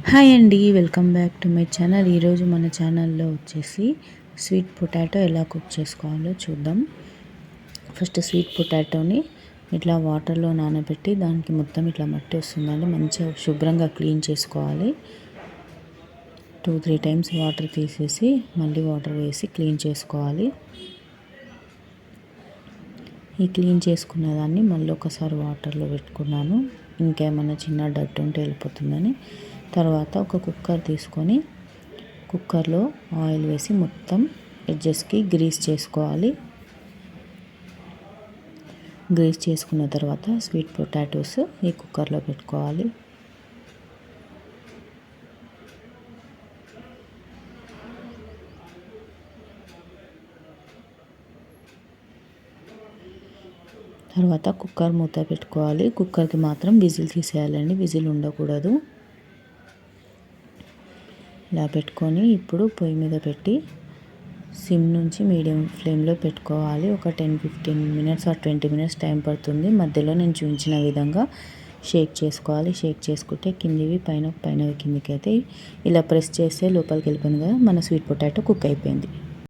Hi అండి, welcome back to my channel. ఈరోజు మన ఛానల్లో వచ్చేసి స్వీట్ పొటాటో ఎలా కుక్ చేసుకోవాలో చూద్దాం. ఫస్ట్ స్వీట్ పొటాటోని ఇట్లా వాటర్లో నానబెట్టి దానికి మొత్తం ఇట్లా మట్టి వస్తుందండి, మంచిగా శుభ్రంగా క్లీన్ చేసుకోవాలి. 2-3 టైమ్స్ వాటర్ తీసేసి మళ్ళీ వాటర్ వేసి క్లీన్ చేసుకోవాలి. ఈ క్లీన్ చేసుకున్న దాన్ని మళ్ళీ ఒకసారి వాటర్లో పెట్టుకున్నాను, ఇంకేమైనా చిన్న డట్ ఉంటే వెళ్ళిపోతుందని. తర్వాత ఒక కుక్కర్ తీసుకొని కుక్కర్లో ఆయిల్ వేసి మొత్తం ఎడ్జెస్కి గ్రీస్ చేసుకోవాలి. గ్రీస్ చేసుకున్న తర్వాత స్వీట్ పొటాటోస్ ఈ కుక్కర్లో పెట్టుకోవాలి. తర్వాత కుక్కర్ మూత పెట్టుకోవాలి. కుక్కర్కి మాత్రం విజిల్ తీసేయాలండి, విజిల్ ఉండకూడదు. ఇలా పెట్టుకొని ఇప్పుడు పొయ్యి మీద పెట్టి సిమ్ నుంచి మీడియం ఫ్లేమ్లో పెట్టుకోవాలి. ఒక 10-15 మినిట్స్ ఆర్ 20 మినిట్స్ టైం పడుతుంది. మధ్యలో నేను చూపించిన విధంగా షేక్ చేసుకోవాలి. షేక్ చేసుకుంటే కిందివి పైనవి కిందికి అయితే ఇలా ప్రెస్ చేస్తే లోపలికి వెళ్ళిపోయింది కదా, మన స్వీట్ పొటాటో కుక్ అయిపోయింది.